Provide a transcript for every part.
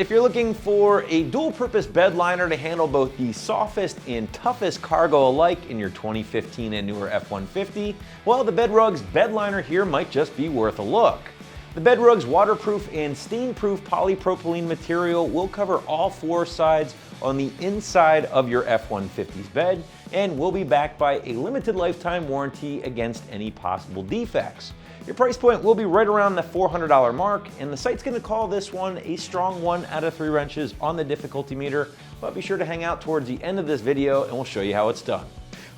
If you're looking for a dual-purpose bed liner to handle both the softest and toughest cargo alike in your 2015 and newer F-150, well, the BedRug's bed liner here might just be worth a look. The BedRug's waterproof and stain-proof polypropylene material will cover all four sides on the inside of your F-150's bed and will be backed by a limited lifetime warranty against any possible defects. Your price point will be right around the $400 mark, and the site's going to call this one a strong 1 out of 3 wrenches on the difficulty meter, but be sure to hang out towards the end of this video and we'll show you how it's done.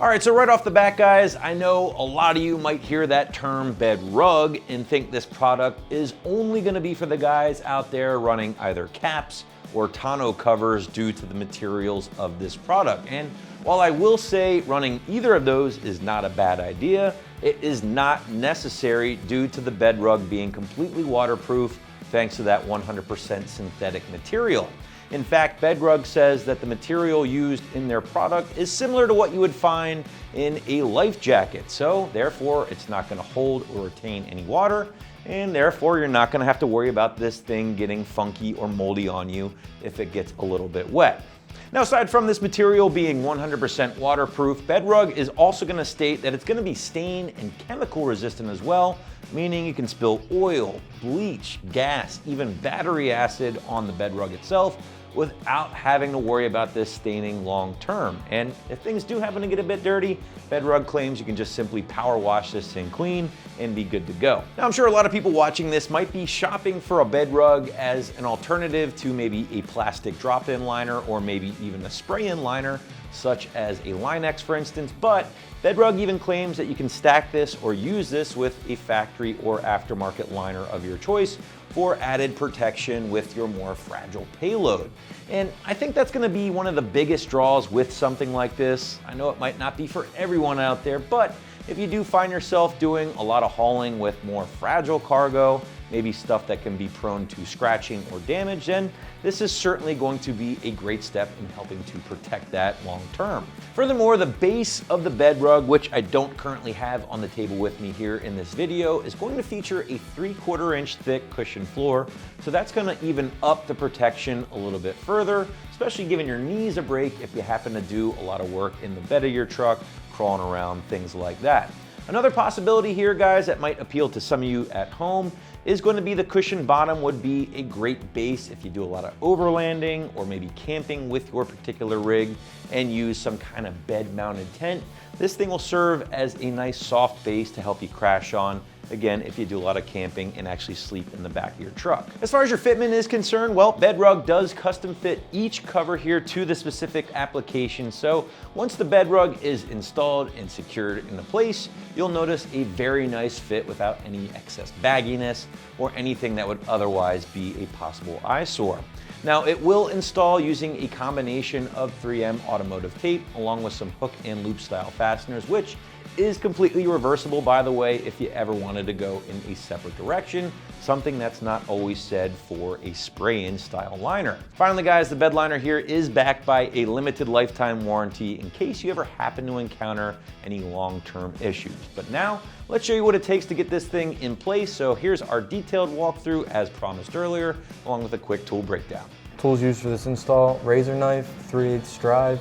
Alright, so right off the bat, guys, I know a lot of you might hear that term BedRug and think this product is only going to be for the guys out there running either caps or tonneau covers due to the materials of this product. And while I will say running either of those is not a bad idea, it is not necessary due to the BedRug being completely waterproof thanks to that 100% synthetic material. In fact, BedRug says that the material used in their product is similar to what you would find in a life jacket, so therefore it's not going to hold or retain any water, and therefore you're not going to have to worry about this thing getting funky or moldy on you if it gets a little bit wet. Now, aside from this material being 100% waterproof, BedRug is also going to state that it's going to be stain and chemical resistant as well, meaning you can spill oil, bleach, gas, even battery acid on the BedRug itself without having to worry about this staining long term. And if things do happen to get a bit dirty, BedRug claims you can just simply power wash this thing clean and be good to go. Now, I'm sure a lot of people watching this might be shopping for a BedRug as an alternative to maybe a plastic drop-in liner or maybe even a spray-in liner, such as a Line-X, for instance, but BedRug even claims that you can stack this or use this with a factory or aftermarket liner of your choice for added protection with your more fragile payload. And I think that's going to be one of the biggest draws with something like this. I know it might not be for everyone out there, but if you do find yourself doing a lot of hauling with more fragile cargo, maybe stuff that can be prone to scratching or damage, then this is certainly going to be a great step in helping to protect that long term. Furthermore, the base of the BedRug, which I don't currently have on the table with me here in this video, is going to feature a 3/4 inch thick cushion floor. So that's going to even up the protection a little bit further, especially giving your knees a break if you happen to do a lot of work in the bed of your truck, crawling around, things like that. Another possibility here, guys, that might appeal to some of you at home is going to be the cushion bottom would be a great base if you do a lot of overlanding or maybe camping with your particular rig and use some kind of bed mounted tent. This thing will serve as a nice soft base to help you crash on, again, if you do a lot of camping and actually sleep in the back of your truck. As far as your fitment is concerned, well, BedRug does custom fit each cover here to the specific application. So once the BedRug is installed and secured into place, you'll notice a very nice fit without any excess bagginess or anything that would otherwise be a possible eyesore. Now, it will install using a combination of 3M automotive tape along with some hook and loop style fasteners, which is completely reversible, by the way, if you ever wanted to go in a separate direction, something that's not always said for a spray-in style liner. Finally, guys, the bed liner here is backed by a limited lifetime warranty in case you ever happen to encounter any long-term issues. But now, let's show you what it takes to get this thing in place. So here's our detailed walkthrough as promised earlier, along with a quick tool breakdown. Tools used for this install: razor knife, 3/8 drive,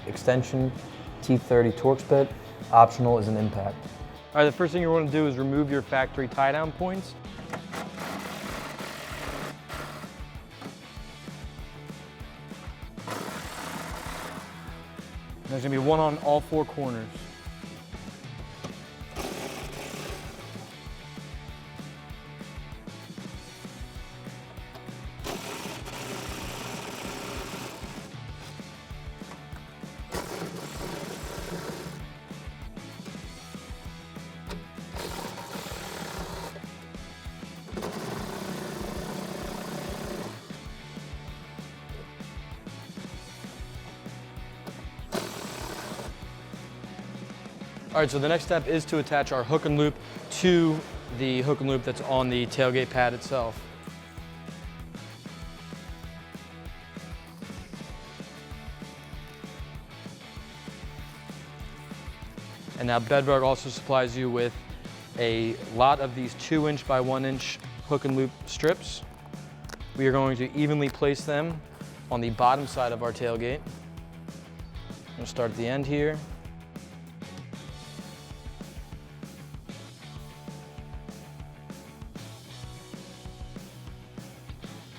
extension, T30 Torx bit. Optional is an impact. All right, the first thing you want to do is remove your factory tie-down points. There's going to be one on all 4 corners. All right, so the next step is to attach our hook and loop to the hook and loop that's on the tailgate pad itself. And now BedRug also supplies you with a lot of these 2-inch by 1-inch hook and loop strips. We are going to evenly place them on the bottom side of our tailgate. I'm going to start at the end here.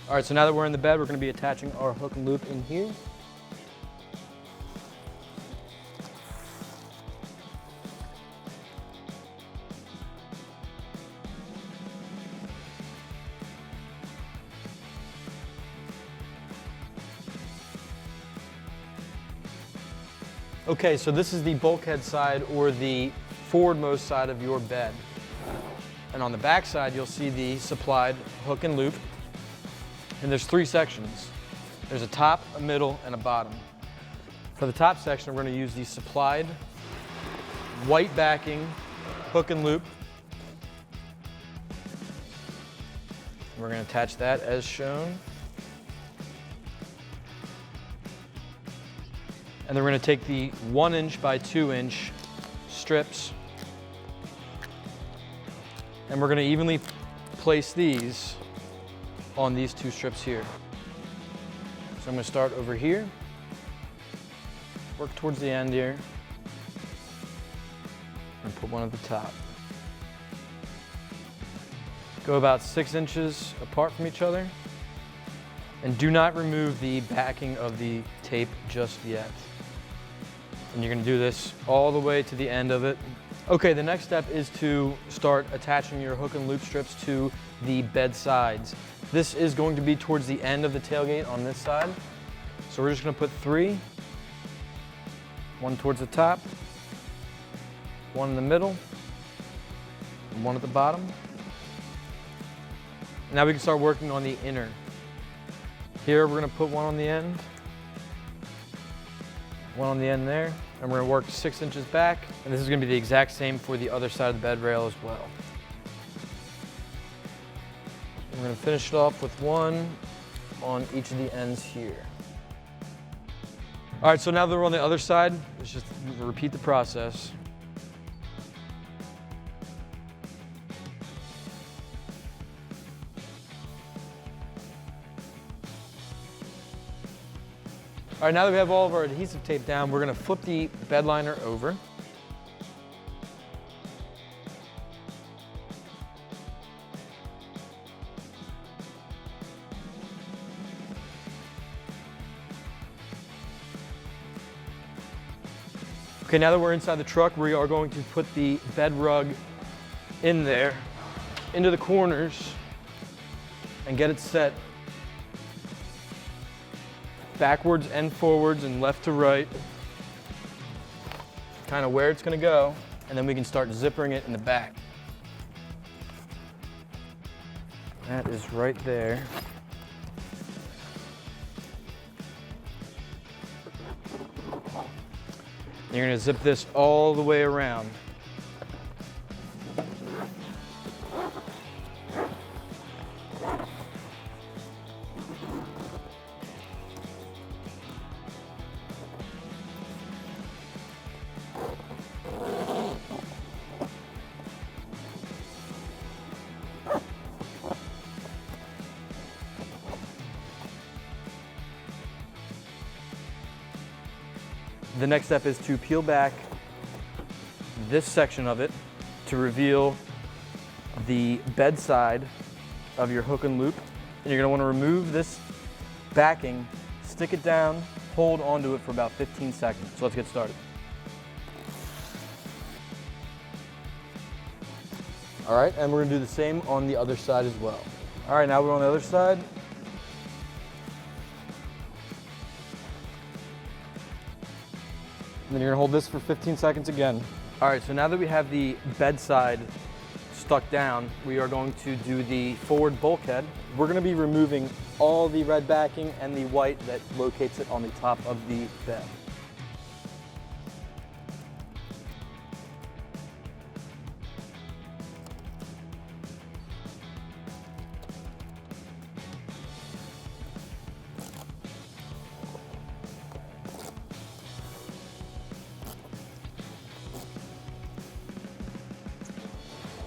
All right, so now that we're in the bed, we're going to be attaching our hook and loop in here. Okay, so this is the bulkhead side or the forwardmost side of your bed. And on the back side, you'll see the supplied hook and loop. And there's 3 sections. There's a top, a middle, and a bottom. For the top section, we're going to use the supplied white backing hook and loop. We're going to attach that as shown. And then we're going to take the 1 inch by 2 inch strips, and we're going to evenly place these on these 2 strips here. So I'm going to start over here, work towards the end here, and put one at the top. Go about 6 inches apart from each other, and do not remove the backing of the tape just yet. And you're going to do this all the way to the end of it. Okay, the next step is to start attaching your hook and loop strips to the bed sides. This is going to be towards the end of the tailgate on this side. So we're just going to put 3, 1 towards the top, 1 in the middle, and 1 at the bottom. Now we can start working on the inner. Here we're going to put 1 on the end, 1 on the end there, and we're going to work 6 inches back, and this is going to be the exact same for the other side of the bed rail as well. We're going to finish it off with 1 on each of the ends here. All right, so now that we're on the other side, let's just repeat the process. All right, now that we have all of our adhesive tape down, we're going to flip the bed liner over. Okay, now that we're inside the truck, we are going to put the bed rug in there, into the corners, and get it set backwards and forwards and left to right, kind of where it's going to go, and then we can start zippering it in the back. That is right there. You're going to zip this all the way around. The next step is to peel back this section of it to reveal the bed side of your hook and loop. And you're going to want to remove this backing, stick it down, hold onto it for about 15 seconds. So let's get started. All right, and we're going to do the same on the other side as well. All right, now we're on the other side. And then you're gonna hold this for 15 seconds again. All right, so now that we have the bed side stuck down, we are going to do the forward bulkhead. We're gonna be removing all the red backing and the white that locates it on the top of the bed.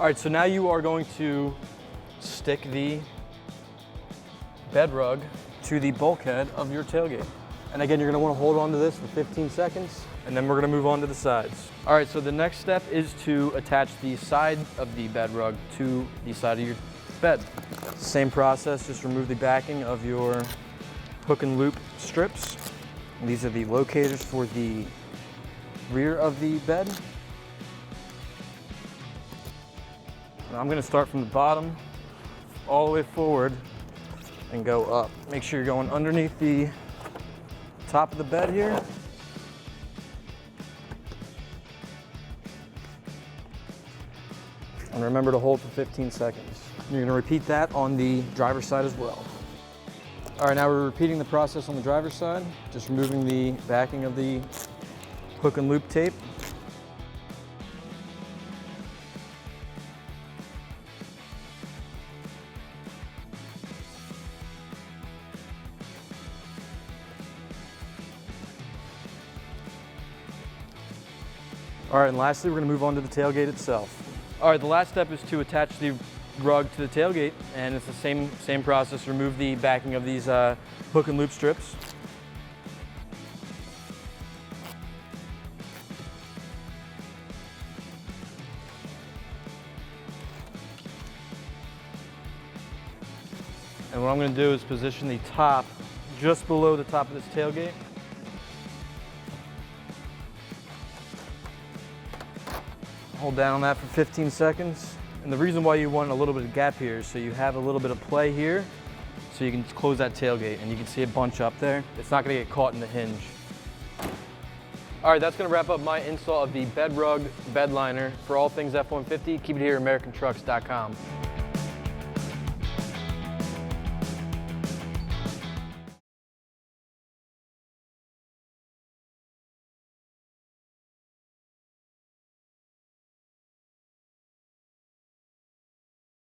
All right, so now you are going to stick the bed rug to the bulkhead of your tailgate. And again, you're gonna wanna hold on to this for 15 seconds, and then we're gonna move on to the sides. All right, so the next step is to attach the side of the bed rug to the side of your bed. Same process, just remove the backing of your hook and loop strips. And these are the locators for the rear of the bed. And I'm gonna start from the bottom all the way forward and go up. Make sure you're going underneath the top of the bed here. And remember to hold for 15 seconds. You're gonna repeat that on the driver's side as well. All right, now we're repeating the process on the driver's side, just removing the backing of the hook and loop tape. All right, and lastly, we're gonna move on to the tailgate itself. All right, the last step is to attach the rug to the tailgate, and it's the same process. Remove the backing of these hook and loop strips. And what I'm gonna do is position the top just below the top of this tailgate. Hold down on that for 15 seconds. And the reason why you want a little bit of gap here is so you have a little bit of play here, so you can close that tailgate and you can see it bunch up there. It's not gonna get caught in the hinge. All right, that's gonna wrap up my install of the BedRug Bed Liner. For all things F-150, keep it here at AmericanTrucks.com.